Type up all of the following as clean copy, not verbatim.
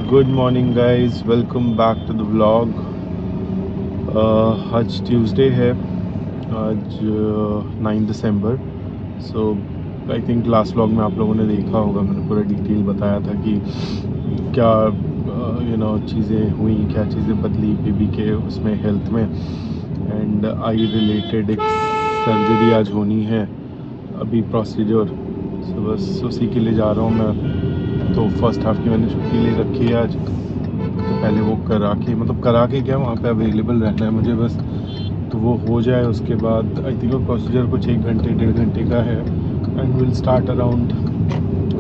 Good morning guys, welcome back to the vlog. आज Tuesday है, आज 9 दिसंबर। So I think last vlog में आप लोगों ने देखा होगा, मैंने पूरा डिटेल बताया था कि क्या चीज़ें हुई, क्या चीज़ें बदली बेबी के उसमें हेल्थ में। एंड आई रिलेटेड एक सर्जरी आज होनी है, अभी प्रोसीजर। सो बस उसी के लिए जा रहा हूँ मैं। तो फर्स्ट हाफ की मैंने छुट्टी ले रखी है आज, तो पहले वो करा के क्या वहाँ पे अवेलेबल रहना है मुझे बस। तो वो हो जाए उसके बाद आई थिंक वो प्रोसीजर कुछ 1-1.5 घंटे का है। एंड विल स्टार्ट अराउंड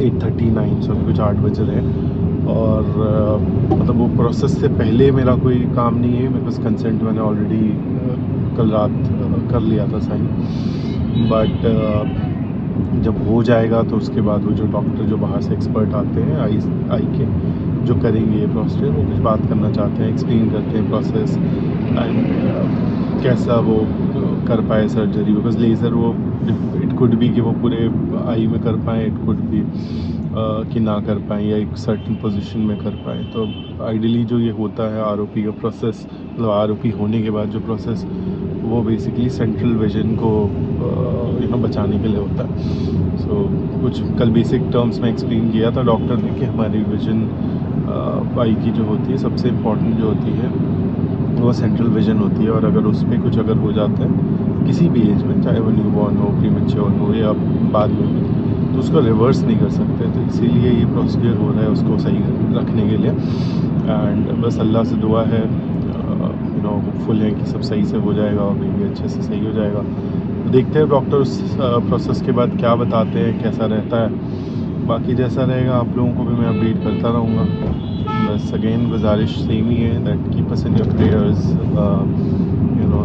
8:39, सो अभी कुछ 8 बज रहे हैं। और मतलब वो प्रोसेस से पहले मेरा कोई काम नहीं है, मेरे पास कंसेंट मैंने ऑलरेडी कल रात कर लिया था साइन। बट जब हो जाएगा तो उसके बाद वो जो डॉक्टर जो बाहर से एक्सपर्ट आते हैं आई के जो करेंगे ये प्रोसीजर, वो कुछ बात करना चाहते हैं, एक्सप्लेन करते हैं प्रोसेस एंड कैसा वो कर पाए सर्जरी। बिकॉज लेज़र वो इट कुड बी कि वो पूरे आई में कर पाएँ, इट कुड बी कि ना कर पाएँ या एक सर्टन पोजीशन में कर पाएँ। तो आइडियली जो ये होता है आरओपी का प्रोसेस, मतलब आरओपी होने के बाद जो प्रोसेस, वो बेसिकली सेंट्रल विजन को बचाने के लिए होता है। सो कुछ कल बेसिक टर्म्स में एक्सप्लेन किया था डॉक्टर ने कि हमारी विजन आई की जो होती है, सबसे इम्पॉर्टेंट जो होती है वो सेंट्रल विजन होती है। और अगर उस पर कुछ अगर हो जाता है किसी भी एज में, चाहे वो न्यूबॉर्न हो, प्रीमेच्योर हो या बाद में भी, तो उसको रिवर्स नहीं कर सकते। तो इसीलिए ये प्रोसीजर हो रहा है उसको सही रखने के लिए। एंड बस अल्लाह से दुआ है, होपफुल है कि सब सही से हो जाएगा और बेबी अच्छे से सही हो जाएगा। तो देखते हैं डॉक्टर उस प्रोसेस के बाद क्या बताते हैं, कैसा रहता है। बाकी जैसा रहेगा आप लोगों को भी मैं अपडेट करता रहूँगा। बस अगेन गुजारिश सेम ही है that keep us in your prayers,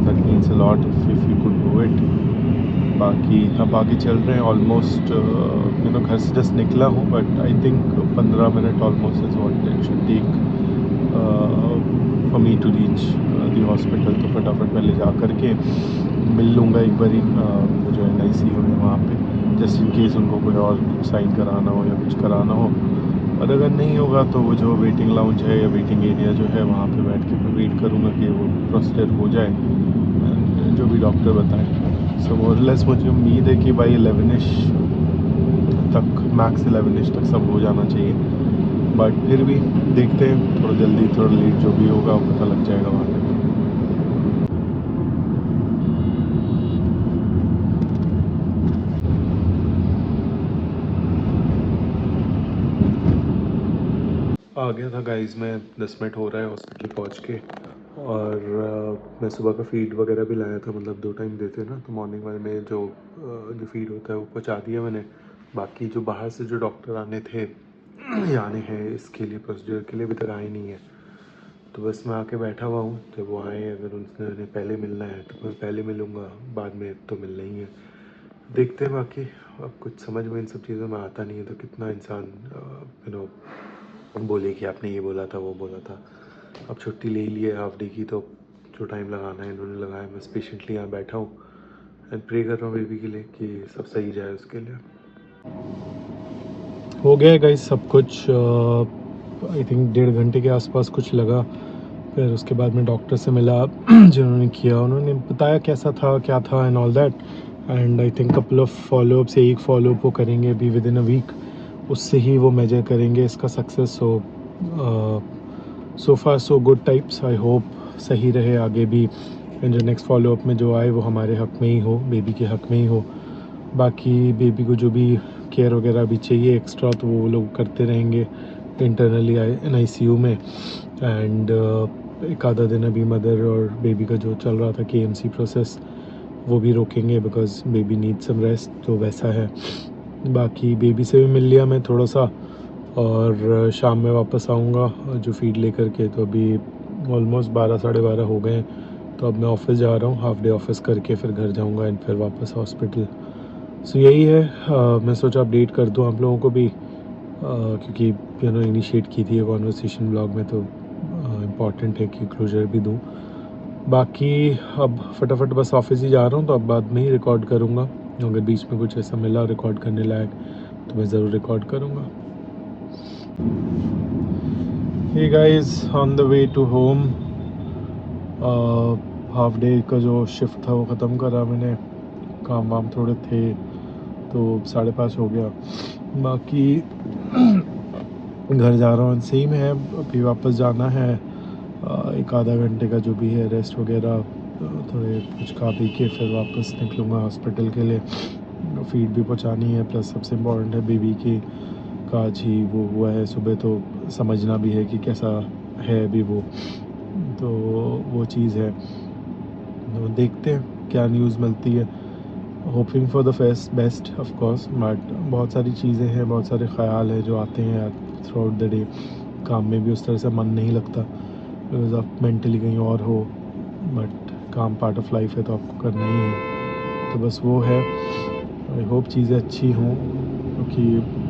that means a lot if you could do it. बाकी अब आगे चल रहे हैं, ऑलमोस्ट घर से जस्ट निकला हूँ, but I think 15 minute almost is what it should take for me to reach the hospital. तो फटाफट पहले जा कर के मिल लूँगा एक बारी जो NICU है वहाँ पे, जस्ट इन केस उनको कोई और साइन कराना हो या कुछ कराना हो। और अगर नहीं होगा तो वो जो वेटिंग लाउंज है या वेटिंग एरिया जो है वहाँ पे बैठ के मैं वेट करूँगा कि वो प्रोसीजर हो जाए, जो भी डॉक्टर बताए। सो मोरलेस मुझे उम्मीद है कि बाई 11ish तक, मैक्स 11ish तक सब हो जाना चाहिए। बट फिर भी देखते हैं, थोड़ा जल्दी थोड़ा लेट जो भी होगा वो पता लग जाएगा वहाँ तक। आ गया था गाइस मैं, 10 मिनट हो रहा है हॉस्पिटल पहुँच के। और मैं सुबह का फीड वगैरह भी लाया था, मतलब 2 टाइम देते ना, तो मॉर्निंग वाले में जो फीड होता है वो पहुँचा दिया मैंने। बाकी जो बाहर से जो डॉक्टर आने थे या आने हैं इसके लिए प्रोसीजर के लिए, अभी तक आए नहीं है। तो बस मैं आके बैठा हुआ हूँ, जब वो आए अगर उन्हें पहले मिलना है तो मैं पहले मिलूँगा, बाद में तो मिलना ही है। देखते हैं। बाकी अब कुछ समझ में इन सब चीज़ों में आता नहीं है, तो कितना इंसान बोले कि आपने ये बोला था वो बोला था। अब छुट्टी ले ही ली है हाफ डे की, तो जो टाइम लगाना है इन्होंने लगाया। मैं पेशेंटली यहाँ बैठा हूँ एंड प्रे कर रहा हूँ बेबी के लिए कि सब सही जाए उसके लिए। हो गया है गाइस सब कुछ, आई थिंक 1.5 घंटे के आसपास कुछ लगा। फिर उसके बाद मैं डॉक्टर से मिला जिन्होंने किया, उन्होंने बताया कैसा था क्या था and all that. And I think couple of follow up से एक फॉलोअप वो करेंगे अभी विद इन अ वीक, उससे ही वो मेजर करेंगे इसका success. So far so good types, I hope सही रहे आगे भी। एंड जो नेक्स्ट फॉलोअप में जो आए वो हमारे हक में ही हो, बेबी के हक में ही हो। बाकी बेबी को जो भी केयर वगैरह भी चाहिए एक्स्ट्रा, तो वो लोग करते रहेंगे इंटरनली NICU में। एंड एक आधा दिन अभी मदर और बेबी का जो चल रहा था KMC प्रोसेस, वो भी रोकेंगे because baby need some rest, तो वैसा है। बाकी बेबी से भी मिल लिया मैं थोड़ा सा, और शाम में वापस आऊँगा जो फीड लेकर के। तो अभी ऑलमोस्ट 12-12:30 हो गए हैं, तो अब मैं ऑफ़िस जा रहा हूँ, हाफ डे ऑफिस करके फिर घर जाऊँगा एंड फिर वापस हॉस्पिटल। सो यही है, मैं सोचा अपडेट कर दूँ आप लोगों को भी, क्योंकि इनिशिएट की थी ये कॉन्वर्सेशन ब्लॉग में, तो इम्पॉर्टेंट है कि क्लोजर भी दूँ। बाकी अब फटाफट बस ऑफिस ही जा रहा हूँ, तो अब बाद में ही रिकॉर्ड करूँगा। अगर बीच में कुछ ऐसा मिला रिकॉर्ड करने लायक तो मैं ज़रूर रिकॉर्ड करूँगा। Hey guys, on the way to home. Half day का जो शिफ्ट था वो ख़त्म करा मैंने, काम वाम थोड़े थे तो 5:30 हो गया। बाकी घर जा रहा हूँ, सेम है, अभी वापस जाना है। एक आधा घंटे का जो भी है रेस्ट वगैरह, थोड़े कुछ खा पी के फिर वापस निकलूँगा हॉस्पिटल के लिए। फीड भी पहुँचानी है, प्लस सबसे इम्पोर्टेंट है बेबी की का आज ही वो हुआ है सुबह, तो समझना भी है कि कैसा है अभी वो, तो वो चीज़ है। तो देखते हैं क्या न्यूज़ मिलती है। Hoping for the best of course, but बहुत सारी चीज़ें हैं, बहुत सारे ख्याल हैं जो आते हैं थ्रू आउट द डे। काम में भी उस तरह से मन नहीं लगता बिकॉज आप मेंटली कहीं और हो, बट काम पार्ट ऑफ लाइफ है तो आपको करना ही है। तो बस वो है। आई होप चीज़ें अच्छी हों, क्योंकि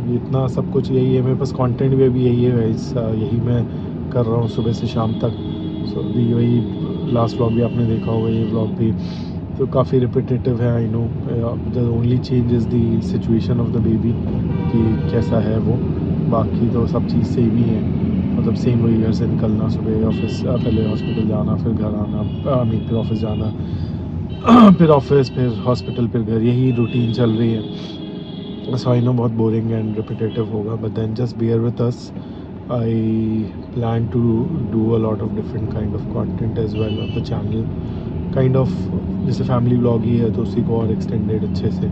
इतना सब कुछ यही है, मेरे पास कंटेंट भी अभी यही है गाइस, यही मैं कर रहा हूँ सुबह से शाम तक। सो अभी वही लास्ट व्लॉग भी आपने देखा होगा, ये व्लॉग भी तो काफ़ी रिपीटेटिव है। I know the only change is the situation of the baby कि कैसा है वो, बाकी तो सब चीज़ सेम ही है। मतलब सेम वही, घर से निकलना, सुबह ऑफिस, पहले हॉस्पिटल जाना, फिर घर आना, फिर ऑफिस जाना, फिर ऑफिस, फिर हॉस्पिटल, फिर घर, यही रूटीन चल रही है। सो आई नो बहुत बोरिंग एंड रिपीटेटिव होगा, but then just bear with us. I plan to do a lot of different kind of content as well on the channel, kind of जैसे family vlog ही है तो उसी को और extended अच्छे से।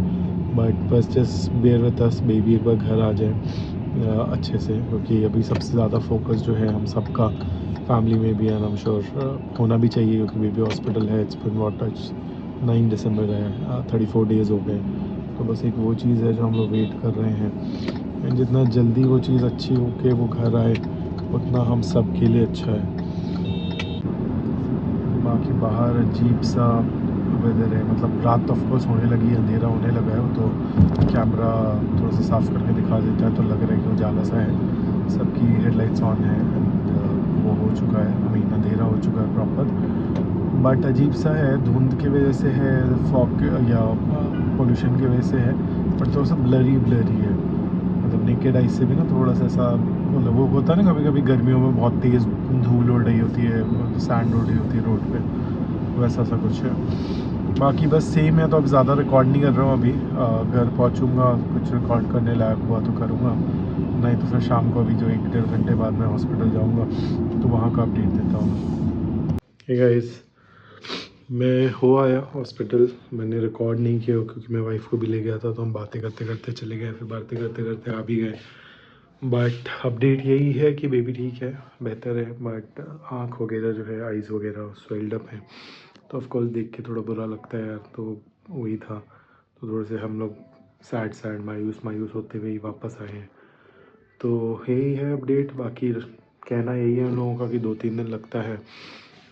बट बस just bear with us, baby एक बार घर आ जाए अच्छे से, क्योंकि अभी सबसे ज़्यादा फोकस जो है हम सबका फैमिली में भी है, आई एम श्योर होना भी चाहिए, क्योंकि बेबी हॉस्पिटल है। इट्स बिन व्हाट, 9 दिसंबर है, 34 डेज़ हो गए। तो बस एक वो चीज़ है जो हम लोग वेट कर रहे हैं, एंड जितना जल्दी वो चीज़ अच्छी हो के वो घर आए उतना हम सब के लिए अच्छा है। बाकी बाहर अजीब सा वेदर है, मतलब रात ऑफ कोर्स होने लगी है, अंधेरा होने लगा है, तो कैमरा थोड़ा सा साफ़ करके दिखा देता है तो लग रहा है कि उजाला सा है, सबकी हेडलाइट्स ऑन है, वो हो चुका है, अंधेरा हो चुका है प्रॉपर। बट अजीब सा है, धुंध की वजह से है, फॉग या पोल्यूशन की वजह से है, बट थोड़ा सा ब्लरी है, मतलब नेकेड आई से भी ना थोड़ा सा ऐसा, मतलब वो होता है ना कभी कभी गर्मियों में बहुत तेज़ धूल उड़ रही होती है, सैंड उड़ रही होती है रोड पे, वैसा सा कुछ है। बाकी बस सेम है, तो अब ज़्यादा रिकॉर्ड नहीं कर रहा हूँ अभी। घर पहुँचूँगा, कुछ रिकॉर्ड करने लायक हुआ तो करूँगा, नहीं तो फिर शाम को अभी जो 1-1.5 घंटे बाद मैं हॉस्पिटल जाऊँगा तो वहाँ का अपडेट देता हूँ। हे गाइस, मैं हो आया हॉस्पिटल, मैंने रिकॉर्ड नहीं किया क्योंकि मैं वाइफ को भी ले गया था, तो हम बातें करते करते चले गए, फिर बातें करते करते आ भी गए। बट अपडेट यही है कि बेबी ठीक है, बेहतर है, बट आँख वगैरह जो है, आइज़ वगैरह स्वेल्ड अप है, तो ऑफकोर्स देख के थोड़ा बुरा लगता है यार। तो वही था, तो थोड़े से हम लोग सैड मायूस होते हुए ही वापस आए हैं। तो यही है अपडेट। बाकी कहना यही है उन लोगों का कि 2-3 दिन लगता है,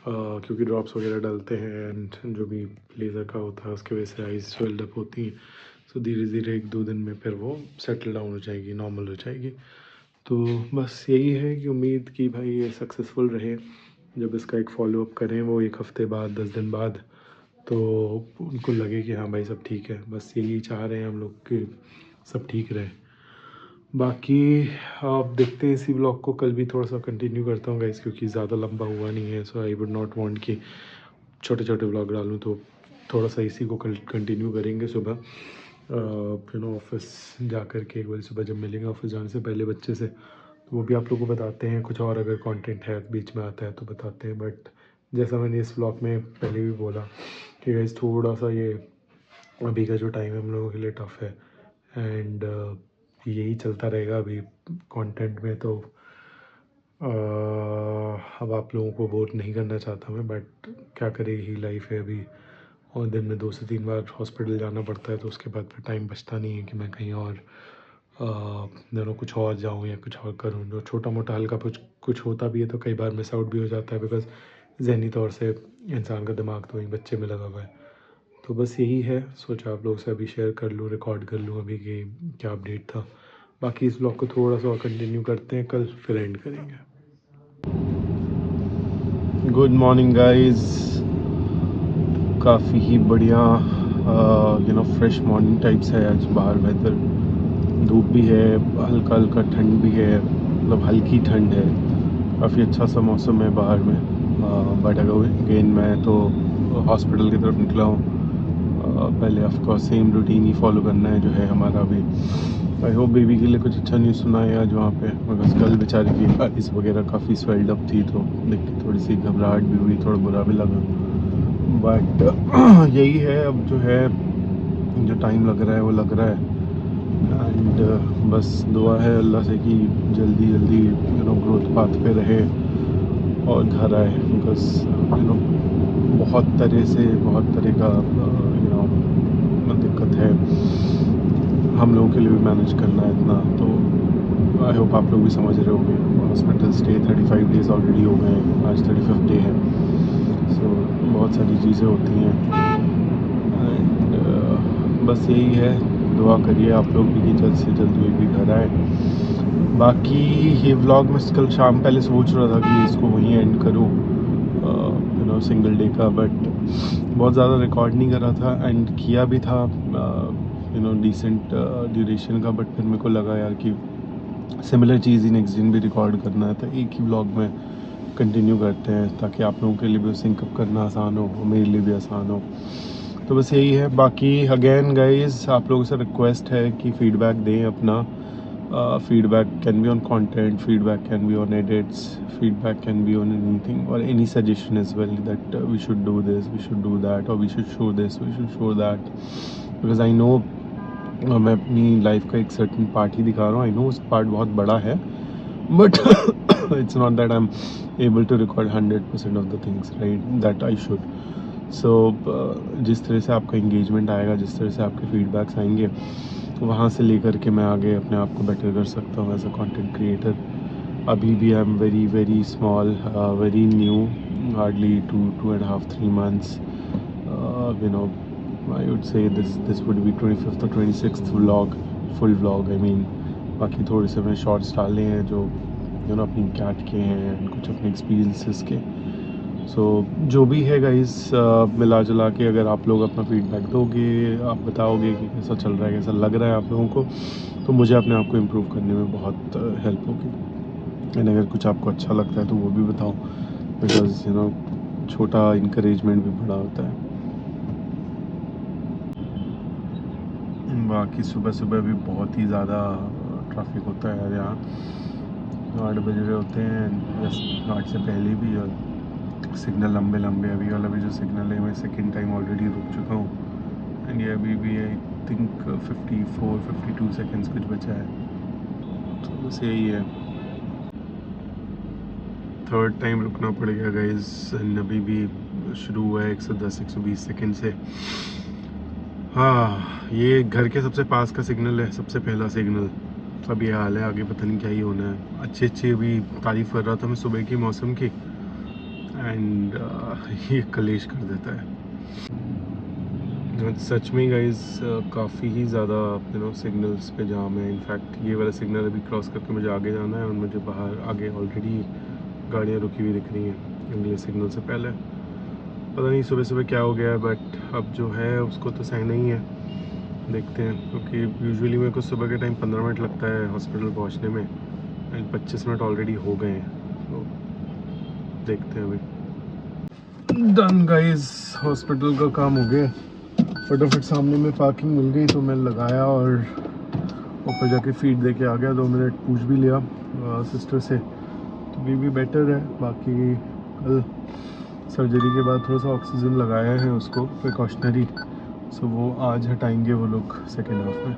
क्योंकि ड्रॉप्स वगैरह डालते हैं एंड जो भी लेज़र का होता है उसकी वजह से आइज़ स्वेल्ड अप होती हैं। सो धीरे धीरे 1-2 दिन में फिर वो सेटल डाउन हो जाएगी, नॉर्मल हो जाएगी। तो बस यही है कि उम्मीद कि भाई ये सक्सेसफुल रहे, जब इसका एक फॉलो अप करें वो 1 हफ़्ते बाद, 10 दिन बाद, तो उनको लगे कि हाँ भाई सब ठीक है। बस यही चाह रहे हैं हम लोग कि सब ठीक रहे। बाकी आप देखते हैं इसी ब्लॉग को कल भी थोड़ा सा कंटिन्यू करता हूँ गाइस, क्योंकि ज़्यादा लंबा हुआ नहीं है। So I would not want कि छोटे छोटे ब्लॉग डालूँ, तो थोड़ा सा इसी को कल कंटिन्यू करेंगे। सुबह ऑफिस जा कर के एक बार सुबह जब मिलेंगे ऑफिस जाने से पहले बच्चे से, तो वो भी आप लोगों को बताते हैं। कुछ और अगर कंटेंट है बीच में आता है तो बताते हैं। बट जैसा मैंने इस ब्लॉग में पहले भी बोला कि गाइस थोड़ा सा ये अभी का जो टाइम है हम लोगों के लिए टफ़ है, एंड यही चलता रहेगा अभी कंटेंट में। तो अब आप लोगों को बोर नहीं करना चाहता मैं, बट क्या करें, यही लाइफ है अभी, और दिन में 2 से 3 बार हॉस्पिटल जाना पड़ता है, तो उसके बाद फिर टाइम बचता नहीं है कि मैं कहीं और कुछ और जाऊँ या कुछ और करूँ। जो छोटा मोटा हल्का कुछ होता भी है तो कई बार मिस आउट भी हो जाता है, बिकॉज़ ज़हनी तौर से इंसान का दिमाग तो वहीं बच्चे में लगा हुआ है। तो बस यही है, सोचा आप लोगों से अभी शेयर कर लूँ, रिकॉर्ड कर लूँ अभी कि क्या अपडेट था। बाकी इस ब्लॉग को थोड़ा सा और कंटिन्यू करते हैं, कल फिर एंड करेंगे। गुड मॉर्निंग गाइस, काफ़ी ही बढ़िया फ्रेश मॉर्निंग टाइप्स है आज बाहर वेदर। धूप भी है, हल्का हल्का ठंड भी है, मतलब हल्की ठंड है, काफ़ी अच्छा सा मौसम है बाहर में। बट अगेन मैं तो हॉस्पिटल की तरफ निकला हूँ। पहले ऑफकोर्स सेम रूटीन ही फॉलो करना है जो है हमारा भी। आई होप बेबी के लिए कुछ अच्छा न्यूज़ सुना है आज वहाँ पे, बिकॉज कल बेचारे की आइस वगैरह काफ़ी स्वेल्ड अप थी, तो देख के थोड़ी सी घबराहट भी हुई, थोड़ा बुरा भी लगा। बट यही है, अब जो है जो टाइम लग रहा है वो लग रहा है। एंड बस दुआ है अल्लाह से कि जल्दी जल्दी ग्रोथ पाथ पे रहे और घर आए, बिकॉज बहुत तरह का दिक्कत है हम लोगों के लिए भी मैनेज करना है इतना। तो आई होप आप लोग भी समझ रहे होंगे। हॉस्पिटल स्टे 35 डेज़ ऑलरेडी हो गए हैं, आज 35th डे है। सो बहुत सारी चीज़ें होती हैं। एंड बस यही है, दुआ करिए आप लोग भी कि जल्द से जल्द भी घर आए। बाकी ये व्लॉग मैं कल शाम पहले सोच रहा था कि इसको वहीं एंड करूँ, सिंगल डे का, बट बहुत ज़्यादा रिकॉर्ड नहीं कर रहा था। एंड किया भी था डिसेंट ड्यूरेशन का, बट फिर मेरे को लगा यार कि सिमिलर चीज़ ही नेक्स्ट दिन भी रिकॉर्ड करना है, तो एक ही व्लॉग में कंटिन्यू करते हैं ताकि आप लोगों के लिए भी सिंकअप करना आसान हो और मेरे लिए भी आसान हो। तो बस यही है। बाकी अगेन गाइस, आप लोगों से रिक्वेस्ट है कि फीडबैक दें अपना। Feedback can be on content, feedback can be on edits, feedback can be on anything, or any suggestion as well, that we should do this, we should do that, or we should show this, we should show that. Because I know मैं अपनी life का एक certain part ही दिखा रहा हूँ, I know उस part बहुत बड़ा है, but it's not that I am able to record 100% of the things right that I should. So जिस तरह से आपका इंगेजमेंट आएगा, जिस तरह से आपके फीडबैक्स आएंगे, वहाँ से लेकर के मैं आगे अपने आप को बेटर कर सकता हूँ एज अ कंटेंट क्रिएटर। अभी भी I am very very small, very new, hardly 2.5-3 months, I would say this would be 25th or 26th vlog, full vlog I mean। बाकी थोड़े से मैं शॉर्ट्स डाले हैं जो अपनी कैट के हैं, कुछ अपने एक्सपीरियंसेस के। सो जो भी है गाइस, मिला जुला के अगर आप लोग अपना फीडबैक दोगे, आप बताओगे कि कैसा चल रहा है, कैसा लग रहा है आप लोगों को, तो मुझे अपने आप को इम्प्रूव करने में बहुत हेल्प होगी। एंड अगर कुछ आपको अच्छा लगता है तो वो भी बताओ, बिकॉज छोटा इंकरेजमेंट भी बड़ा होता है। बाकी सुबह सुबह भी बहुत ही ज़्यादा ट्रैफिक होता है यार यहाँ। 8 बज रहे होते हैं, 8 से पहले भी, और सिग्नल लंबे लंबे। अभी वाला भी जो सिग्नल है, मैं सेकेंड टाइम ऑलरेडी रुक चुका हूँ। एंड ये अभी भी आई थिंक 54-52 सेकेंड्स कुछ बचा है, तो बस यही है। थर्ड टाइम रुकना पड़ेगा गाइस, एंड अभी भी शुरू हुआ है 110-120 सेकेंड से। हाँ, ये घर के सबसे पास का सिग्नल है, सबसे पहला सिग्नल। अब ये हाल है, आगे पता नहीं क्या ही होना है। अच्छी अभी तारीफ़ कर रहा था मैं सुबह की मौसम की, एंड ये कलेश कर देता है सच में गाइस। काफ़ी ही ज़्यादा सिग्नल्स पे जाम है। इनफैक्ट ये वाला सिग्नल अभी क्रॉस करके मुझे आगे जाना है, और मुझे बाहर आगे ऑलरेडी गाड़ियाँ रुकी हुई दिख रही हैं अगले सिग्नल से पहले। पता नहीं सुबह सुबह क्या हो गया है, बट अब जो है उसको तो सहना ही है। देखते हैं, क्योंकि यूजुअली मेरे को सुबह के टाइम 15 मिनट लगता है हॉस्पिटल पहुंचने में, एंड 25 मिनट ऑलरेडी हो गए हैं, तो देखते हैं अभी। डन गाइस, हॉस्पिटल का काम हो गया। फटाफट सामने में पार्किंग मिल गई तो मैं लगाया और ऊपर जाके फीड दे के आ गया। 2 मिनट पूछ भी लिया सिस्टर से, तो भी बेटर है। बाकी कल सर्जरी के बाद थोड़ा सा ऑक्सीजन लगाया है उसको, प्रिकॉशनरी, सो वो आज हटाएंगे वो लोग सेकेंड हाफ में।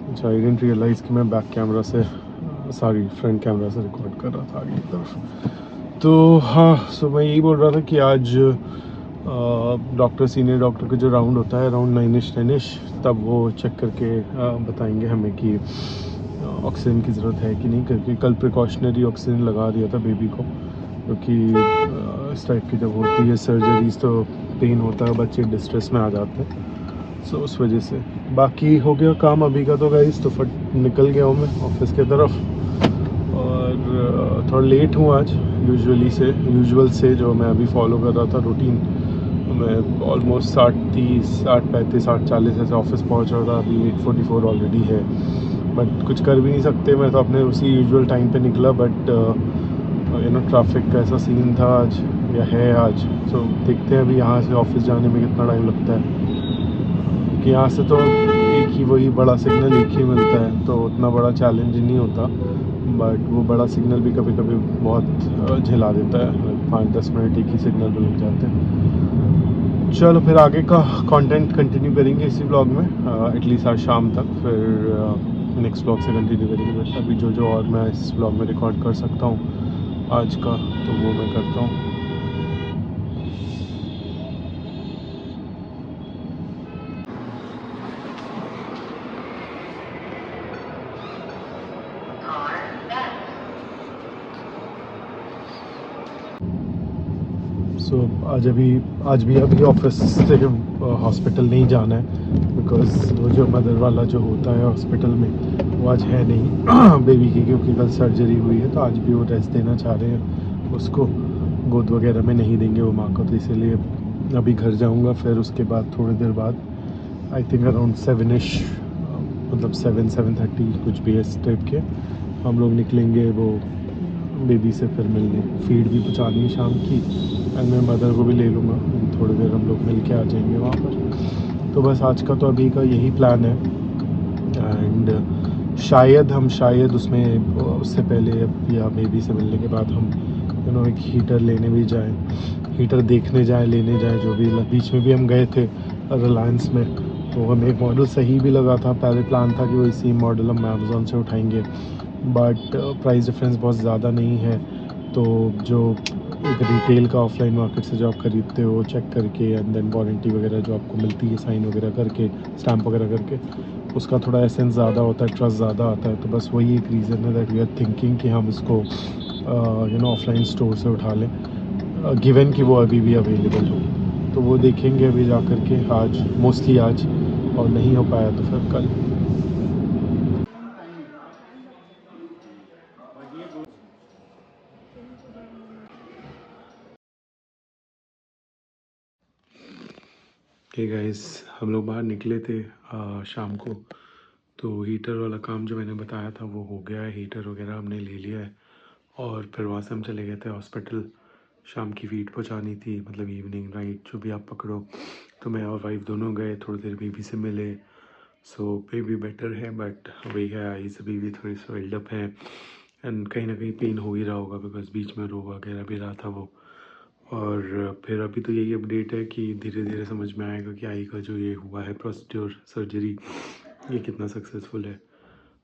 अच्छा, आई डिडंट रियलाइज़ कि मैं बैक कैमरा से, सॉरी फ्रंट कैमरा से रिकॉर्ड कर रहा था आगे की तरफ। तो हाँ, सो मैं यही बोल रहा था कि आज डॉक्टर, सीनियर डॉक्टर का जो राउंड होता है अराउंड 9-10, तब वो चेक करके बताएंगे हमें कि ऑक्सीजन की ज़रूरत है कि नहीं, करके। कल प्रिकॉशनरी ऑक्सीजन लगा दिया था बेबी को, क्योंकि इस टाइप की जब होती है सर्जरीज तो पेन होता है, बच्चे डिस्ट्रेस में आ जाते हैं, सो उस वजह से। बाकी हो गया काम अभी का तो गाइस, तो फट निकल गया हूँ मैं ऑफिस की तरफ। और थोड़ा लेट हूँ आज यूजुअल से जो मैं अभी फॉलो कर रहा था रूटीन। मैं ऑलमोस्ट 8:30, 8:35, 8:40 ऐसे ऑफिस पहुँच रहा था। अभी 8:44 ऑलरेडी है, बट कुछ कर भी नहीं सकते। मैं तो अपने उसी यूजुअल टाइम पे निकला, बट ट्रैफिक का ऐसा सीन था आज, या है आज। सो देखते हैं अभी यहाँ से ऑफिस जाने में कितना टाइम लगता है, कि यहाँ से तो एक ही वही बड़ा सिग्नल एक ही मिलता है, तो उतना बड़ा चैलेंज नहीं होता। बट वो बड़ा सिग्नल भी कभी कभी बहुत झेला देता है, 5-10 मिनट एक ही सिग्नल पर लग जाते हैं। चलो फिर आगे का कंटेंट कंटिन्यू करेंगे इसी ब्लॉग में, एटलीस्ट आज शाम तक। फिर नेक्स्ट ब्लॉग से कंटिन्यू करेंगे। बट अभी जो जो और मैं इस ब्लॉग में रिकॉर्ड कर सकता हूँ आज का, तो वो मैं करता हूँ। सो आज भी अभी ऑफिस से हॉस्पिटल नहीं जाना है, बिकॉज़ वो जो मदर वाला जो होता है हॉस्पिटल में, वो आज है नहीं बेबी की, क्योंकि कल सर्जरी हुई है। तो आज भी वो रेस्ट देना चाह रहे हैं उसको, गोद वगैरह में नहीं देंगे वो माँ को, तो इसीलिए अभी घर जाऊँगा। फिर उसके बाद थोड़ी देर बाद आई थिंक अराउंड 7ish, मतलब 7-7:30 कुछ भी इस टाइप के, हम लोग निकलेंगे वो बेबी से फिर मिलने। फीड भी पहुँचानी है शाम की, एंड मैं मदर को भी ले लूँगा। थोड़ी देर हम लोग मिल के आ जाएंगे वहाँ पर। तो बस आज का तो अभी का यही प्लान है। एंड शायद उसमें उससे पहले या बेबी से मिलने के बाद हम एक हीटर लेने भी जाएं, हीटर देखने जाएं, लेने जाएं। जो भी बीच में भी हम गए थे रिलायंस में, तो हमें एक मॉडल सही भी लगा था। पहले प्लान था कि वो इसी मॉडल हम अमेज़ॉन से उठाएंगे, बट प्राइस डिफरेंस बहुत ज़्यादा नहीं है। तो जो एक रिटेल का ऑफलाइन मार्केट से जो आप ख़रीदते हो चेक करके, एंड देन वारंटी वगैरह जो आपको मिलती है साइन वगैरह करके, स्टैम्प वगैरह करके, उसका थोड़ा एसेंस ज़्यादा होता है, ट्रस्ट ज़्यादा आता है। तो बस वही एक रीज़न है दैट वी आर थिंकिंग कि हम इसको ऑफलाइन स्टोर से उठा लें, गिवन कि वो अभी भी अवेलेबल हो। तो वो देखेंगे अभी जा कर के, आज मोस्टली आज, और नहीं हो पाया तो फिर कल। हे गाइस, हम लोग बाहर निकले थे शाम को। तो हीटर वाला काम जो मैंने बताया था वो हो गया है, हीटर वगैरह हमने ले लिया है। और फिर वहाँ से हम चले गए थे हॉस्पिटल, शाम की फीड पहुँचानी थी, मतलब इवनिंग नाइट जो भी आप पकड़ो। तो मैं और वाइफ दोनों गए, थोड़ी देर बेबी से मिले। सो बेबी बेटर है, बट वही है, आईज अभी भी थोड़ी स्वेल्ड अप है, एंड कहीं ना कहीं पेन हो ही रहा होगा, बिकॉज बीच में रो वगैरह भी रहा था वो। और फिर अभी तो यही अपडेट है कि धीरे धीरे समझ में आएगा कि आई का जो ये हुआ है प्रोसीड्योर, सर्जरी, ये कितना सक्सेसफुल है।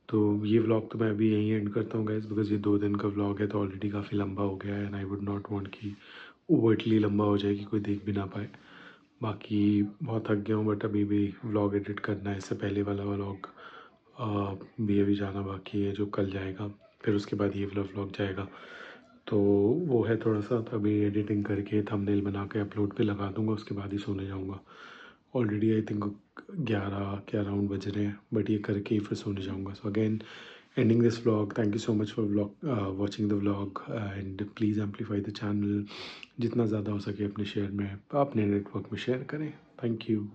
तो ये व्लॉग तो मैं अभी यहीं एंड करता हूँ गाइस, बिकॉज ये 2 दिन का व्लॉग है, तो ऑलरेडी काफ़ी लंबा हो गया है, and I would not want कि ओवरटली लंबा हो जाए कि कोई देख भी ना पाए। बाकी बहुत थक गया हूँ, बट अभी भी व्लॉग एडिट करना है। इससे पहले वाला व्लॉग भी अभी जाना बाकी है, जो कल जाएगा। फिर उसके बाद ये वाला व्लॉग जाएगा, तो वो है थोड़ा सा। तो अभी एडिटिंग करके थंबनेल बना के अपलोड पे लगा दूंगा, उसके बाद ही सोने जाऊंगा। ऑलरेडी आई थिंक 11 के अराउंड बज रहे हैं, बट ये करके ही फिर सोने जाऊंगा। So again ending this vlog. Thank you so much for watching the vlog, and please amplify the channel. जितना ज़्यादा हो सके अपने शेयर में, अपने नेटवर्क में शेयर करें। Thank you.